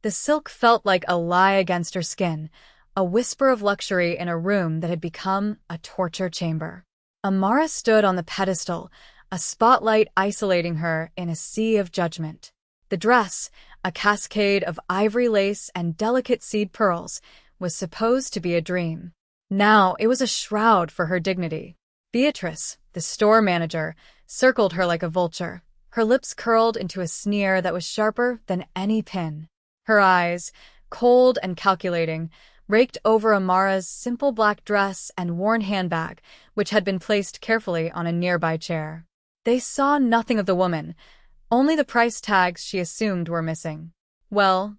The silk felt like a lie against her skin, a whisper of luxury in a room that had become a torture chamber. Amara stood on the pedestal, a spotlight isolating her in a sea of judgment. The dress, a cascade of ivory lace and delicate seed pearls, was supposed to be a dream. Now it was a shroud for her dignity. Beatrice, the store manager, circled her like a vulture, her lips curled into a sneer that was sharper than any pin. Her eyes, cold and calculating, raked over Amara's simple black dress and worn handbag, which had been placed carefully on a nearby chair. They saw nothing of the woman, only the price tags she assumed were missing. Well,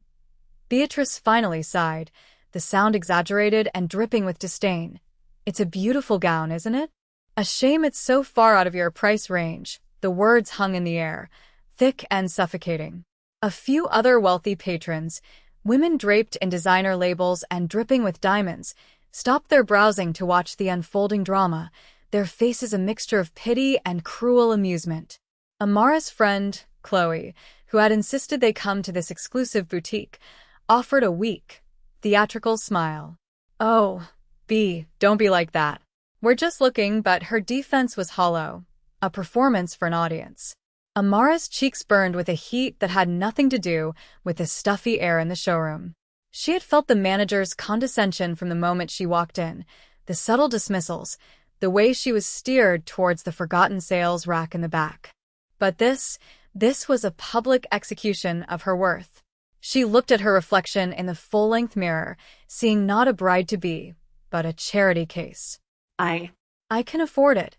Beatrice finally sighed, the sound exaggerated and dripping with disdain. It's a beautiful gown, isn't it? A shame it's so far out of your price range. The words hung in the air, thick and suffocating. A few other wealthy patrons, women draped in designer labels and dripping with diamonds, stopped their browsing to watch the unfolding drama, their faces a mixture of pity and cruel amusement. Amara's friend, Chloe, who had insisted they come to this exclusive boutique, offered a weak, theatrical smile. "Oh, B, don't be like that. We're just looking," but her defense was hollow, a performance for an audience. Amara's cheeks burned with a heat that had nothing to do with the stuffy air in the showroom. She had felt the manager's condescension from the moment she walked in, the subtle dismissals, the way she was steered towards the forgotten sales rack in the back. But this was a public execution of her worth. She looked at her reflection in the full-length mirror, seeing not a bride-to-be, but a charity case. I can afford it,"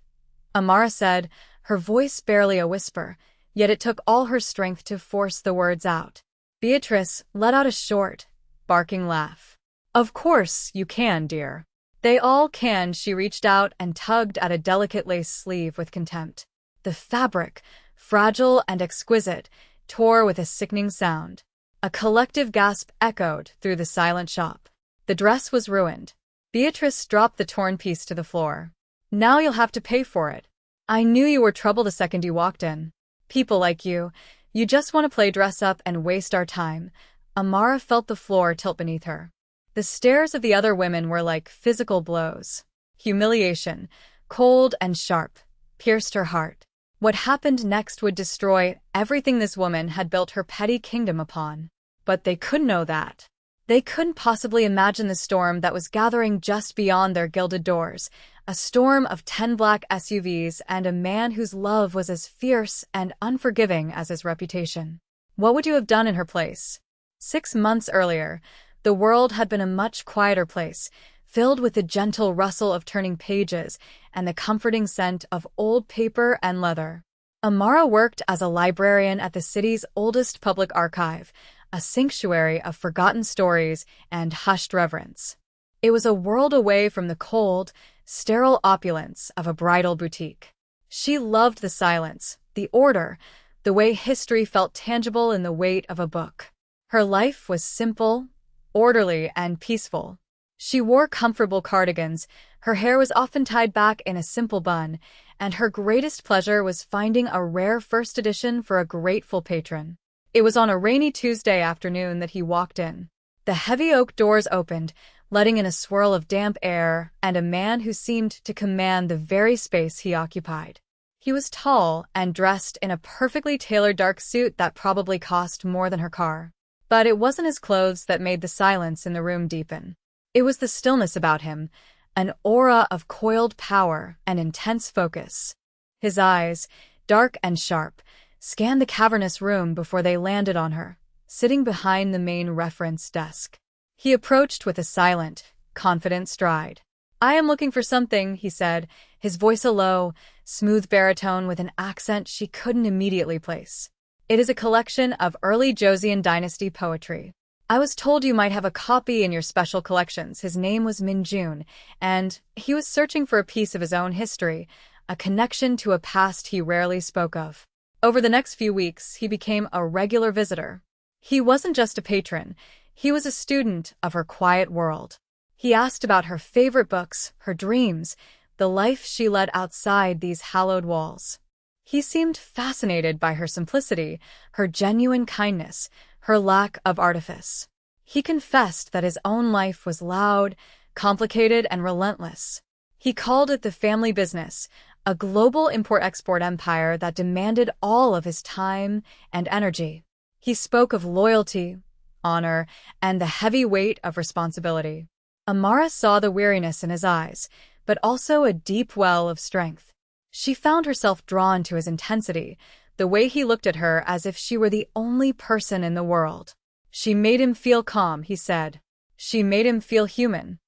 Amara said, her voice barely a whisper, yet it took all her strength to force the words out. Beatrice let out a short, barking laugh. "Of course you can, dear. They all can." She reached out and tugged at a delicate lace sleeve with contempt. The fabric, fragile and exquisite, tore with a sickening sound. A collective gasp echoed through the silent shop. The dress was ruined. Beatrice dropped the torn piece to the floor. "Now you'll have to pay for it. I knew you were trouble the second you walked in. People like you just want to play dress up and waste our time." Amara felt the floor tilt beneath her. The stares of the other women were like physical blows. Humiliation, cold and sharp, pierced her heart. What happened next would destroy everything this woman had built her petty kingdom upon. But they couldn't know that. They couldn't possibly imagine the storm that was gathering just beyond their gilded doors, a storm of 10 black SUVs and a man whose love was as fierce and unforgiving as his reputation. What would you have done in her place? 6 months earlier, the world had been a much quieter place, filled with the gentle rustle of turning pages and the comforting scent of old paper and leather. Amara worked as a librarian at the city's oldest public archive, a sanctuary of forgotten stories and hushed reverence. It was a world away from the cold, sterile opulence of a bridal boutique. She loved the silence, the order, the way history felt tangible in the weight of a book. Her life was simple, orderly, and peaceful. She wore comfortable cardigans, her hair was often tied back in a simple bun, and her greatest pleasure was finding a rare first edition for a grateful patron. It was on a rainy Tuesday afternoon that he walked in. The heavy oak doors opened, letting in a swirl of damp air and a man who seemed to command the very space he occupied. He was tall and dressed in a perfectly tailored dark suit that probably cost more than her car. But it wasn't his clothes that made the silence in the room deepen. It was the stillness about him, an aura of coiled power and intense focus. His eyes, dark and sharp, scanned the cavernous room before they landed on her, sitting behind the main reference desk. He approached with a silent, confident stride. "I am looking for something," he said, his voice a low, smooth baritone with an accent she couldn't immediately place. "It is a collection of early Joseon dynasty poetry. I was told you might have a copy in your special collections." His name was Min-jun, and he was searching for a piece of his own history, a connection to a past he rarely spoke of. Over the next few weeks, he became a regular visitor. He wasn't just a patron, he was a student of her quiet world. He asked about her favorite books, her dreams, the life she led outside these hallowed walls. He seemed fascinated by her simplicity, her genuine kindness, her lack of artifice. He confessed that his own life was loud, complicated, and relentless. He called it the family business, a global import-export empire that demanded all of his time and energy. He spoke of loyalty, honor, and the heavy weight of responsibility. Amara saw the weariness in his eyes, but also a deep well of strength. She found herself drawn to his intensity, the way he looked at her as if she were the only person in the world. She made him feel calm, he said. She made him feel human.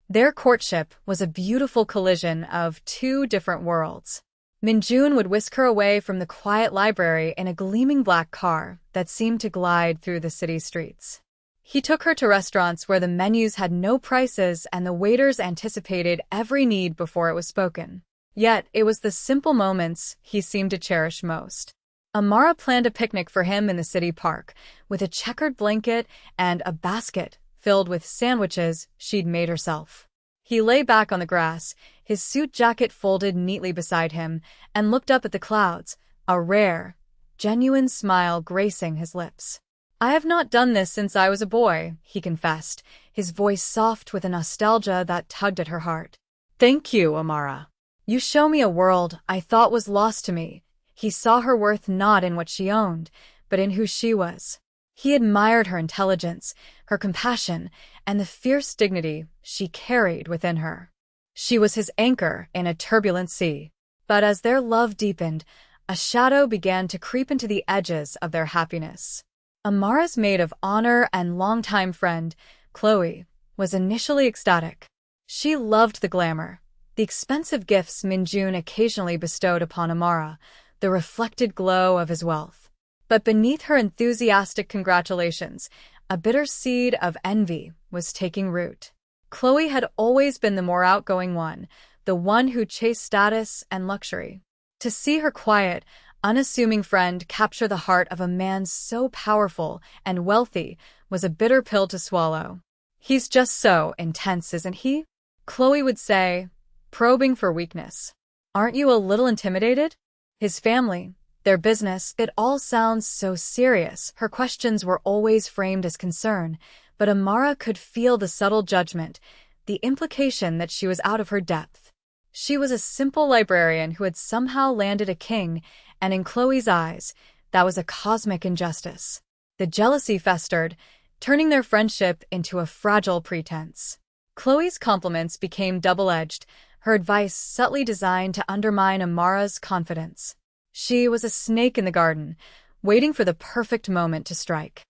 Their courtship was a beautiful collision of two different worlds. Minjun would whisk her away from the quiet library in a gleaming black car that seemed to glide through the city streets. He took her to restaurants where the menus had no prices and the waiters anticipated every need before it was spoken. Yet, it was the simple moments he seemed to cherish most. Amara planned a picnic for him in the city park, with a checkered blanket and a basket filled with sandwiches she'd made herself. He lay back on the grass, his suit jacket folded neatly beside him, and looked up at the clouds, a rare, genuine smile gracing his lips. "I have not done this since I was a boy," he confessed, his voice soft with a nostalgia that tugged at her heart. "Thank you, Amara. You show me a world I thought was lost to me." He saw her worth not in what she owned, but in who she was. He admired her intelligence, her compassion, and the fierce dignity she carried within her. She was his anchor in a turbulent sea. But as their love deepened, a shadow began to creep into the edges of their happiness. Amara's maid of honor and longtime friend, Chloe, was initially ecstatic. She loved the glamour, the expensive gifts Minjun occasionally bestowed upon Amara, the reflected glow of his wealth. But beneath her enthusiastic congratulations, a bitter seed of envy was taking root. Chloe had always been the more outgoing one, the one who chased status and luxury. To see her quiet, unassuming friend capture the heart of a man so powerful and wealthy was a bitter pill to swallow. "He's just so intense, isn't he?" Chloe would say, probing for weakness. "Aren't you a little intimidated?" His family, their business, it all sounds so serious. Her questions were always framed as concern, but Amara could feel the subtle judgment, the implication that she was out of her depth. She was a simple librarian who had somehow landed a king, and in Chloe's eyes, that was a cosmic injustice. The jealousy festered, turning their friendship into a fragile pretense. Chloe's compliments became double-edged, her advice subtly designed to undermine Amara's confidence. She was a snake in the garden, waiting for the perfect moment to strike.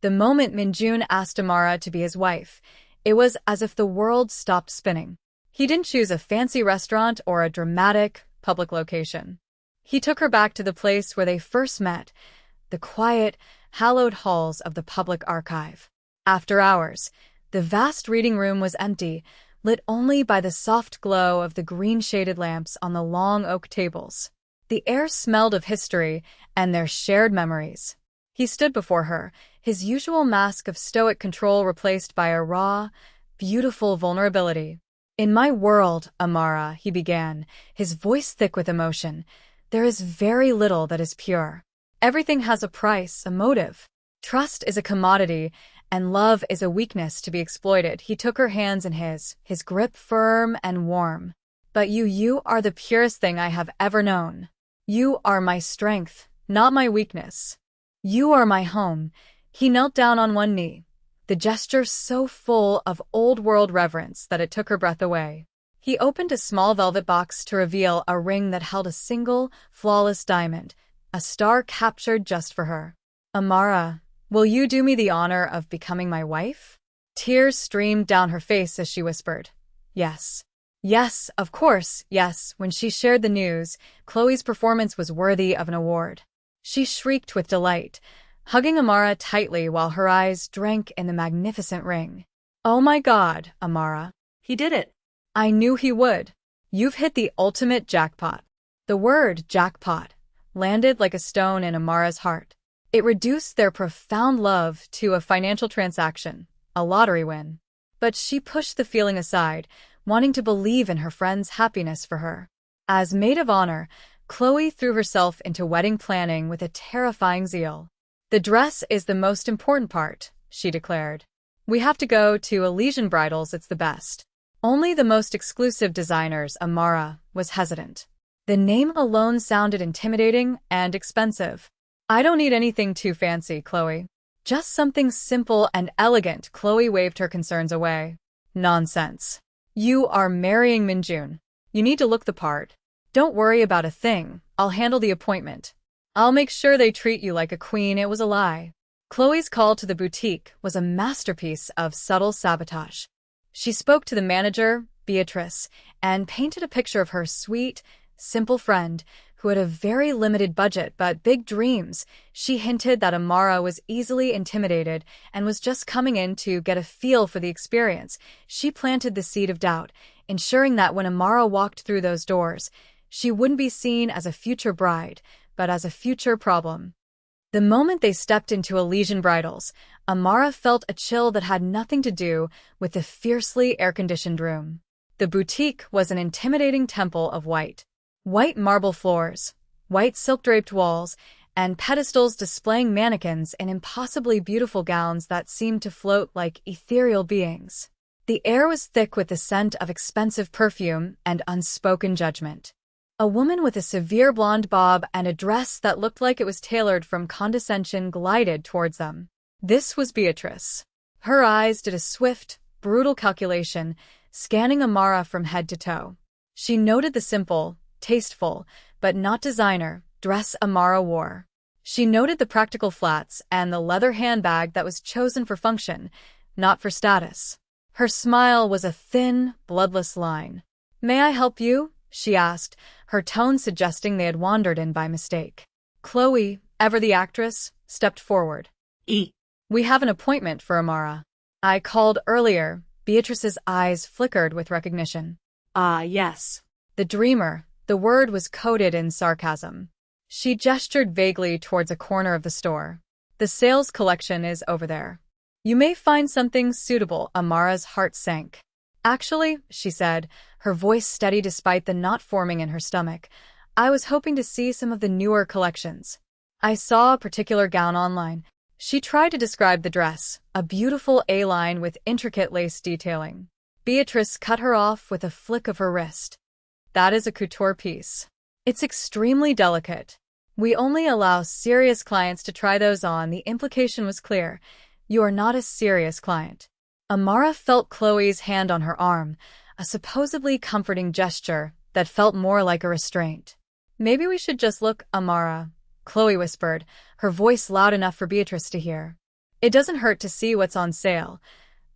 The moment Minjun asked Amara to be his wife, it was as if the world stopped spinning. He didn't choose a fancy restaurant or a dramatic, public location. He took her back to the place where they first met, the quiet, hallowed halls of the public archive. After hours, the vast reading room was empty, lit only by the soft glow of the green-shaded lamps on the long oak tables. The air smelled of history and their shared memories. He stood before her, his usual mask of stoic control replaced by a raw, beautiful vulnerability. "In my world, Amara," he began, his voice thick with emotion, "there is very little that is pure. Everything has a price, a motive. Trust is a commodity, and love is a weakness to be exploited." He took her hands in his grip firm and warm. "But you are the purest thing I have ever known. You are my strength, not my weakness. You are my home." He knelt down on one knee, the gesture so full of old-world reverence that it took her breath away. He opened a small velvet box to reveal a ring that held a single, flawless diamond, a star captured just for her. "Amara, will you do me the honor of becoming my wife?" Tears streamed down her face as she whispered, "Yes. Yes, of course, yes." When she shared the news, Chloe's performance was worthy of an award. She shrieked with delight, hugging Amara tightly while her eyes drank in the magnificent ring. "Oh my God, Amara. He did it. I knew he would. You've hit the ultimate jackpot." The word jackpot landed like a stone in Amara's heart. It reduced their profound love to a financial transaction, a lottery win. But she pushed the feeling aside, wanting to believe in her friend's happiness for her. As maid of honor, Chloe threw herself into wedding planning with a terrifying zeal. "The dress is the most important part," she declared. "We have to go to Elysian Bridals, it's the best. Only the most exclusive designers." Amara was hesitant. The name alone sounded intimidating and expensive. "I don't need anything too fancy, Chloe. Just something simple and elegant." Chloe waved her concerns away. "Nonsense. You are marrying Minjun. You need to look the part. Don't worry about a thing. I'll handle the appointment. I'll make sure they treat you like a queen." It was a lie. Chloe's call to the boutique was a masterpiece of subtle sabotage. She spoke to the manager, Beatrice, and painted a picture of her sweet, simple friend who had a very limited budget but big dreams. She hinted that Amara was easily intimidated and was just coming in to get a feel for the experience. She planted the seed of doubt, ensuring that when Amara walked through those doors, she wouldn't be seen as a future bride, but as a future problem. The moment they stepped into Elysian Bridals, Amara felt a chill that had nothing to do with the fiercely air-conditioned room. The boutique was an intimidating temple of white. White marble floors, white silk-draped walls, and pedestals displaying mannequins in impossibly beautiful gowns that seemed to float like ethereal beings. The air was thick with the scent of expensive perfume and unspoken judgment. A woman with a severe blonde bob and a dress that looked like it was tailored from condescension glided towards them. This was Beatrice. Her eyes did a swift, brutal calculation, scanning Amara from head to toe. She noted the simple, tasteful, but not designer, dress Amara wore. She noted the practical flats and the leather handbag that was chosen for function, not for status. Her smile was a thin, bloodless line. "May I help you?" she asked, her tone suggesting they had wandered in by mistake. Chloe, ever the actress, stepped forward. "We have an appointment for Amara. I called earlier." Beatrice's eyes flickered with recognition. "Ah, yes. The dreamer." The word was coded in sarcasm. She gestured vaguely towards a corner of the store. "The sales collection is over there. You may find something suitable." Amara's heart sank. "Actually," she said, her voice steady despite the knot forming in her stomach, "I was hoping to see some of the newer collections. I saw a particular gown online." She tried to describe the dress, a beautiful A-line with intricate lace detailing. Beatrice cut her off with a flick of her wrist. "That is a couture piece. It's extremely delicate. We only allow serious clients to try those on." The implication was clear. "You are not a serious client." Amara felt Chloe's hand on her arm, a supposedly comforting gesture that felt more like a restraint. "Maybe we should just look, Amara," Chloe whispered, her voice loud enough for Beatrice to hear. "It doesn't hurt to see what's on sale."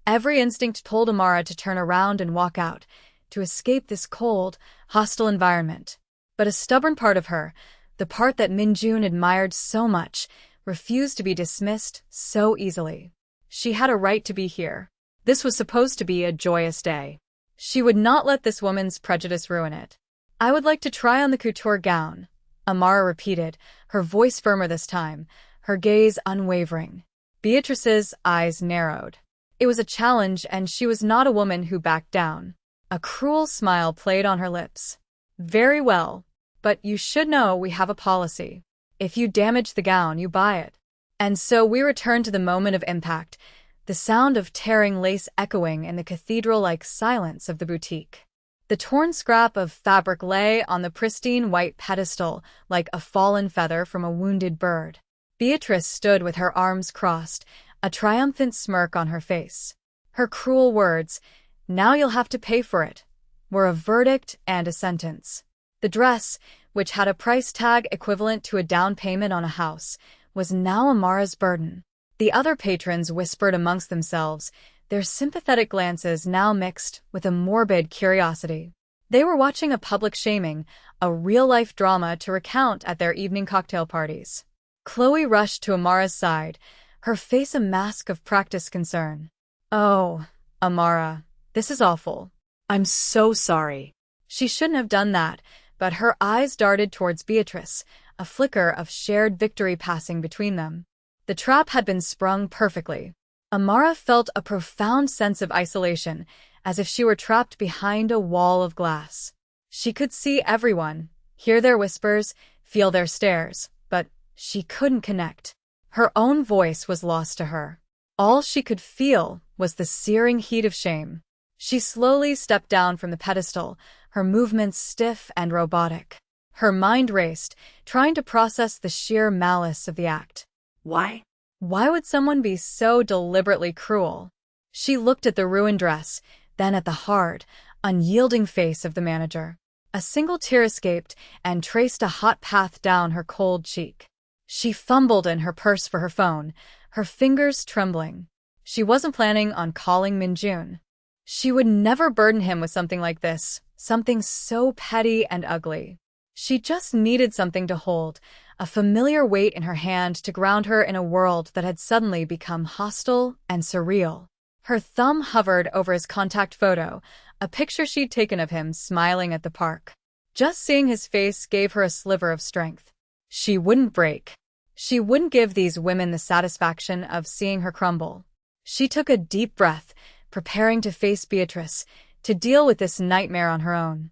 Every instinct told Amara to turn around and walk out, to escape this cold, hostile environment. But a stubborn part of her, the part that Minjun admired so much, refused to be dismissed so easily. She had a right to be here. This was supposed to be a joyous day. She would not let this woman's prejudice ruin it. "I would like to try on the couture gown," Amara repeated, her voice firmer this time, her gaze unwavering. Beatrice's eyes narrowed. It was a challenge, and she was not a woman who backed down. A cruel smile played on her lips. "Very well, but you should know we have a policy. If you damage the gown, you buy it." And so we return to the moment of impact, the sound of tearing lace echoing in the cathedral-like silence of the boutique. The torn scrap of fabric lay on the pristine white pedestal like a fallen feather from a wounded bird. Beatrice stood with her arms crossed, a triumphant smirk on her face. Her cruel words, "Now you'll have to pay for it," were a verdict and a sentence. The dress, which had a price tag equivalent to a down payment on a house, was now Amara's burden. The other patrons whispered amongst themselves, their sympathetic glances now mixed with a morbid curiosity. They were watching a public shaming, a real-life drama to recount at their evening cocktail parties. Chloe rushed to Amara's side, her face a mask of practiced concern. "Oh, Amara, this is awful. I'm so sorry." She shouldn't have done that, but her eyes darted towards Beatrice, a flicker of shared victory passing between them. The trap had been sprung perfectly. Amara felt a profound sense of isolation, as if she were trapped behind a wall of glass. She could see everyone, hear their whispers, feel their stares, but she couldn't connect. Her own voice was lost to her. All she could feel was the searing heat of shame. She slowly stepped down from the pedestal, her movements stiff and robotic. Her mind raced, trying to process the sheer malice of the act. Why? Why would someone be so deliberately cruel? She looked at the ruined dress, then at the hard, unyielding face of the manager. A single tear escaped and traced a hot path down her cold cheek. She fumbled in her purse for her phone, her fingers trembling. She wasn't planning on calling Minjun. She would never burden him with something like this, something so petty and ugly. She just needed something to hold, a familiar weight in her hand to ground her in a world that had suddenly become hostile and surreal. Her thumb hovered over his contact photo, a picture she'd taken of him smiling at the park. Just seeing his face gave her a sliver of strength. She wouldn't break. She wouldn't give these women the satisfaction of seeing her crumble. She took a deep breath, preparing to face Beatrice, to deal with this nightmare on her own.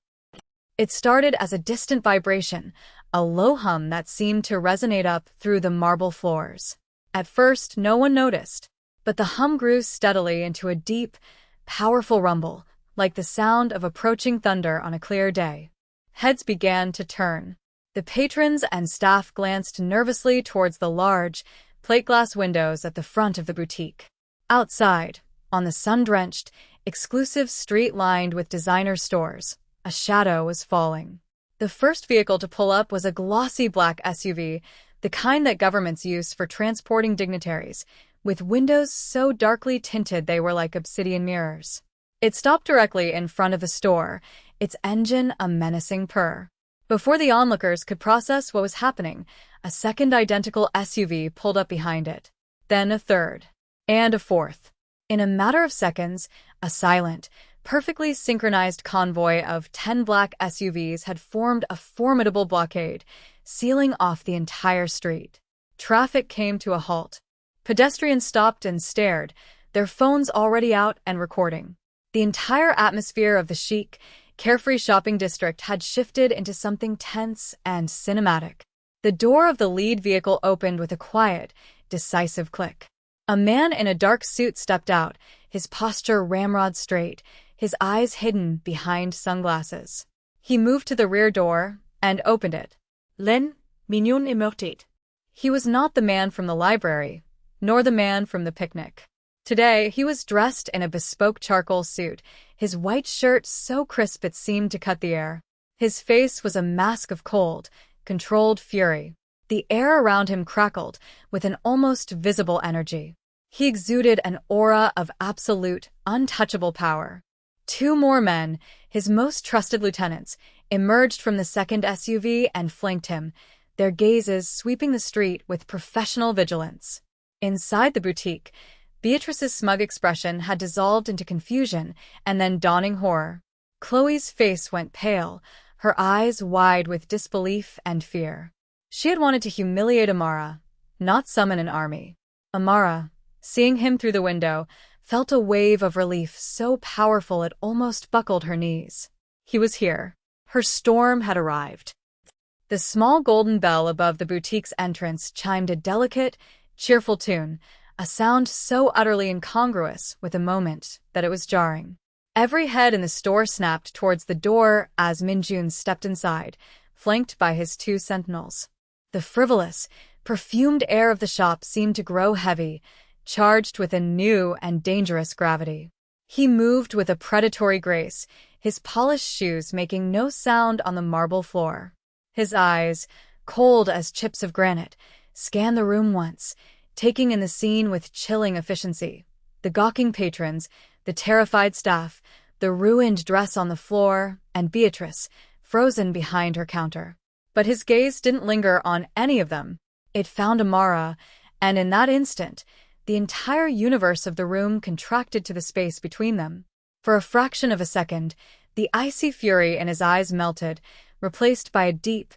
It started as a distant vibration, a low hum that seemed to resonate up through the marble floors. At first, no one noticed, but the hum grew steadily into a deep, powerful rumble, like the sound of approaching thunder on a clear day. Heads began to turn. The patrons and staff glanced nervously towards the large, plate-glass windows at the front of the boutique. Outside, on the sun-drenched, exclusive street lined with designer stores, a shadow was falling. The first vehicle to pull up was a glossy black SUV, the kind that governments use for transporting dignitaries, with windows so darkly tinted they were like obsidian mirrors. It stopped directly in front of the store, its engine a menacing purr. Before the onlookers could process what was happening, a second identical SUV pulled up behind it. Then a third. And a fourth. In a matter of seconds, a silent, perfectly synchronized convoy of 10 black SUVs had formed a formidable blockade, sealing off the entire street. Traffic came to a halt. Pedestrians stopped and stared, their phones already out and recording. The entire atmosphere of the chic, carefree shopping district had shifted into something tense and cinematic. The door of the lead vehicle opened with a quiet, decisive click. A man in a dark suit stepped out, his posture ramrod straight, his eyes hidden behind sunglasses. He moved to the rear door and opened it. Len, mignon immortate. He was not the man from the library, nor the man from the picnic. Today, he was dressed in a bespoke charcoal suit, his white shirt so crisp it seemed to cut the air. His face was a mask of cold, controlled fury. The air around him crackled with an almost visible energy. He exuded an aura of absolute, untouchable power. Two more men, his most trusted lieutenants, emerged from the second SUV and flanked him, their gazes sweeping the street with professional vigilance. Inside the boutique, Beatrice's smug expression had dissolved into confusion and then dawning horror. Chloe's face went pale, her eyes wide with disbelief and fear. She had wanted to humiliate Amara, not summon an army. Amara, seeing him through the window, felt a wave of relief so powerful it almost buckled her knees. He was here. Her storm had arrived. The small golden bell above the boutique's entrance chimed a delicate, cheerful tune, a sound so utterly incongruous with the moment that it was jarring. Every head in the store snapped towards the door as Minjun stepped inside, flanked by his two sentinels. The frivolous, perfumed air of the shop seemed to grow heavy, charged with a new and dangerous gravity. He moved with a predatory grace, his polished shoes making no sound on the marble floor. His eyes, cold as chips of granite, scanned the room once, taking in the scene with chilling efficiency. The gawking patrons, the terrified staff, the ruined dress on the floor, and Beatrice, frozen behind her counter. But his gaze didn't linger on any of them. It found Amara, and in that instant, the entire universe of the room contracted to the space between them. For a fraction of a second, the icy fury in his eyes melted, replaced by a deep,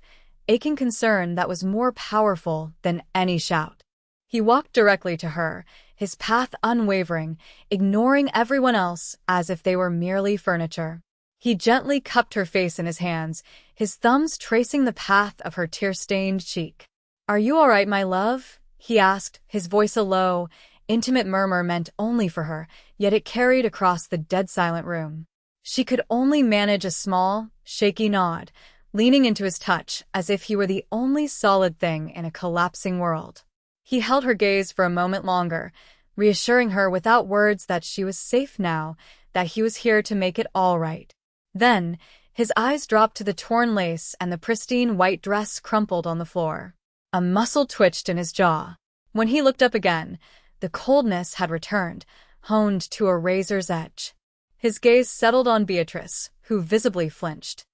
aching concern that was more powerful than any shout. He walked directly to her, his path unwavering, ignoring everyone else as if they were merely furniture. He gently cupped her face in his hands, his thumbs tracing the path of her tear-stained cheek. "Are you all right, my love?" he asked, his voice a low, intimate murmur meant only for her, yet it carried across the dead-silent room. She could only manage a small, shaky nod, leaning into his touch as if he were the only solid thing in a collapsing world. He held her gaze for a moment longer, reassuring her without words that she was safe now, that he was here to make it all right. Then, his eyes dropped to the torn lace and the pristine white dress crumpled on the floor. A muscle twitched in his jaw. When he looked up again, the coldness had returned, honed to a razor's edge. His gaze settled on Beatrice, who visibly flinched.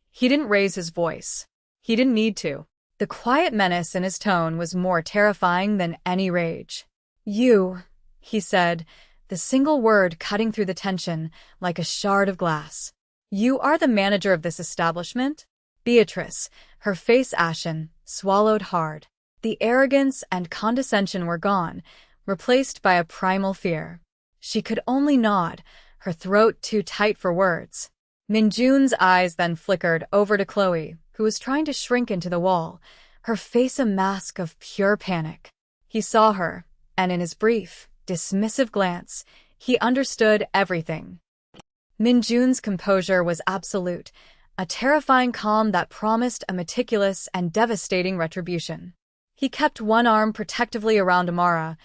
He didn't raise his voice. He didn't need to. The quiet menace in his tone was more terrifying than any rage. "You," he said, the single word cutting through the tension like a shard of glass. "You are the manager of this establishment?" Beatrice, her face ashen, swallowed hard. The arrogance and condescension were gone, replaced by a primal fear. She could only nod, her throat too tight for words. Minjun's eyes then flickered over to Chloe, who was trying to shrink into the wall, her face a mask of pure panic. He saw her, and in his brief, dismissive glance, he understood everything. Minjun's composure was absolute, a terrifying calm that promised a meticulous and devastating retribution. He kept one arm protectively around Amara,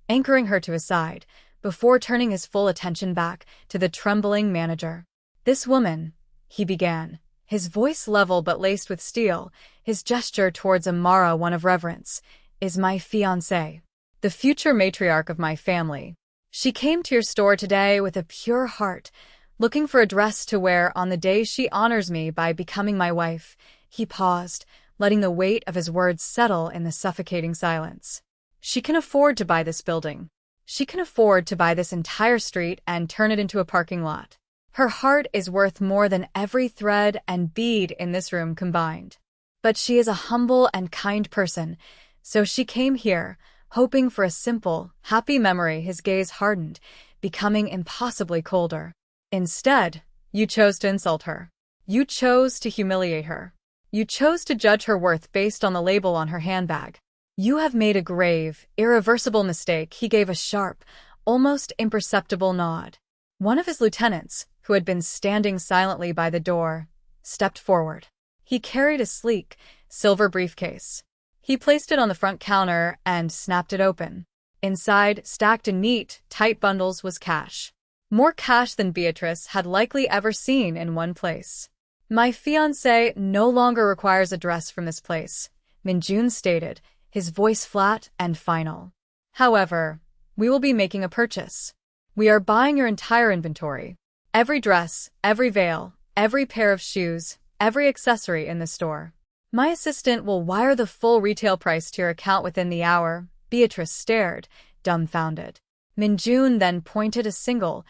anchoring her to his side, before turning his full attention back to the trembling manager. "This woman," he began, his voice level but laced with steel, his gesture towards Amara one of reverence, "is my fiancé, the future matriarch of my family. She came to your store today with a pure heart, looking for a dress to wear on the day she honors me by becoming my wife." He paused, letting the weight of his words settle in the suffocating silence. "She can afford to buy this building. She can afford to buy this entire street and turn it into a parking lot. Her heart is worth more than every thread and bead in this room combined. But she is a humble and kind person, so she came here, hoping for a simple, happy memory." His gaze hardened, becoming impossibly colder. "Instead, you chose to insult her. You chose to humiliate her. You chose to judge her worth based on the label on her handbag. You have made a grave, irreversible mistake." He gave a sharp, almost imperceptible nod. One of his lieutenants, who had been standing silently by the door, stepped forward. He carried a sleek, silver briefcase. He placed it on the front counter and snapped it open. Inside, stacked in neat, tight bundles, was cash. More cash than Beatrice had likely ever seen in one place. "My fiancé no longer requires a dress from this place," Minjun stated, his voice flat and final. "However, we will be making a purchase. We are buying your entire inventory. Every dress, every veil, every pair of shoes, every accessory in the store. My assistant will wire the full retail price to your account within the hour." Beatrice stared, dumbfounded. Minjun then pointed a single,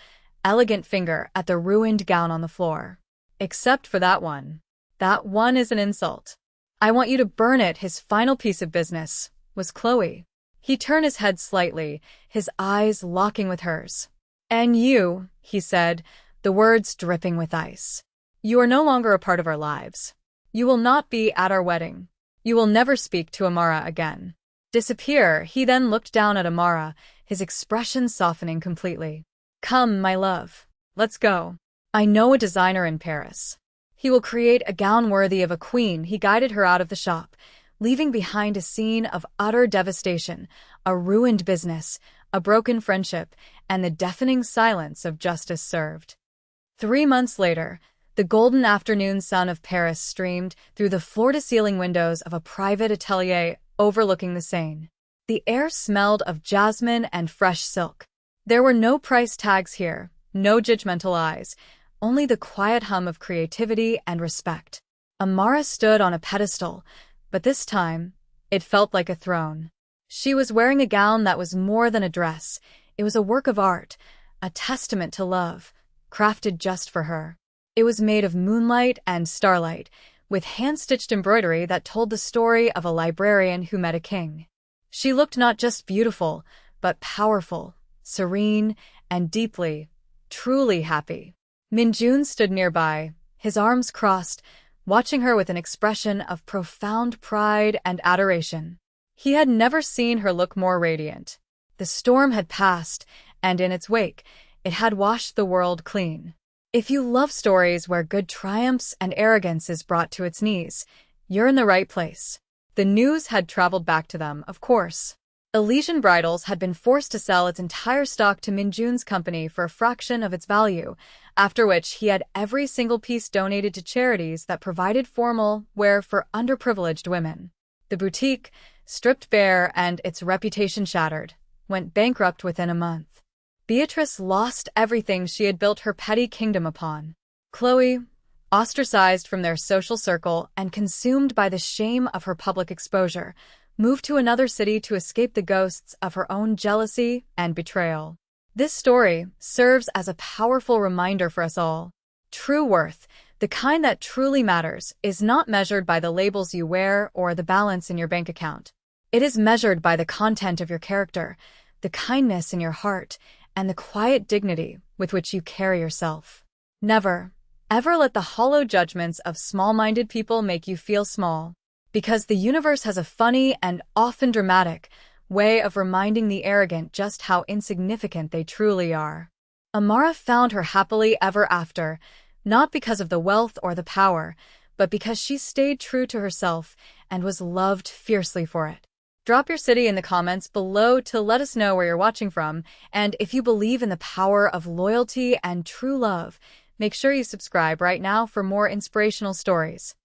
elegant finger at the ruined gown on the floor. "Except for that one. That one is an insult. I want you to burn it." His final piece of business was Chloe. He turned his head slightly, his eyes locking with hers. "And you," he said, the words dripping with ice. "You are no longer a part of our lives. You will not be at our wedding. You will never speak to Amara again. Disappear." He then looked down at Amara, his expression softening completely. "Come, my love. Let's go. I know a designer in Paris. He will create a gown worthy of a queen." He guided her out of the shop, leaving behind a scene of utter devastation, a ruined business, a broken friendship, and the deafening silence of justice served. 3 months later, the golden afternoon sun of Paris streamed through the floor-to-ceiling windows of a private atelier overlooking the Seine. The air smelled of jasmine and fresh silk. There were no price tags here, no judgmental eyes, only the quiet hum of creativity and respect. Amara stood on a pedestal, but this time, it felt like a throne. She was wearing a gown that was more than a dress. It was a work of art, a testament to love, crafted just for her. It was made of moonlight and starlight, with hand-stitched embroidery that told the story of a librarian who met a king. She looked not just beautiful, but powerful, serene, and deeply, truly happy. Minjun stood nearby, his arms crossed, watching her with an expression of profound pride and adoration. He had never seen her look more radiant. The storm had passed, and in its wake, it had washed the world clean. If you love stories where good triumphs and arrogance is brought to its knees, you're in the right place. The news had traveled back to them, of course. Elysian Bridals had been forced to sell its entire stock to Minjun's company for a fraction of its value, after which he had every single piece donated to charities that provided formal wear for underprivileged women. The boutique, stripped bare and its reputation shattered, went bankrupt within a month. Beatrice lost everything she had built her petty kingdom upon. Chloe, ostracized from their social circle and consumed by the shame of her public exposure, moved to another city to escape the ghosts of her own jealousy and betrayal. This story serves as a powerful reminder for us all. True worth, the kind that truly matters, is not measured by the labels you wear or the balance in your bank account. It is measured by the content of your character, the kindness in your heart, and the quiet dignity with which you carry yourself. Never, ever let the hollow judgments of small-minded people make you feel small, because the universe has a funny and often dramatic way of reminding the arrogant just how insignificant they truly are. Amara found her happily ever after, not because of the wealth or the power, but because she stayed true to herself and was loved fiercely for it. Drop your city in the comments below to let us know where you're watching from, and if you believe in the power of loyalty and true love, make sure you subscribe right now for more inspirational stories.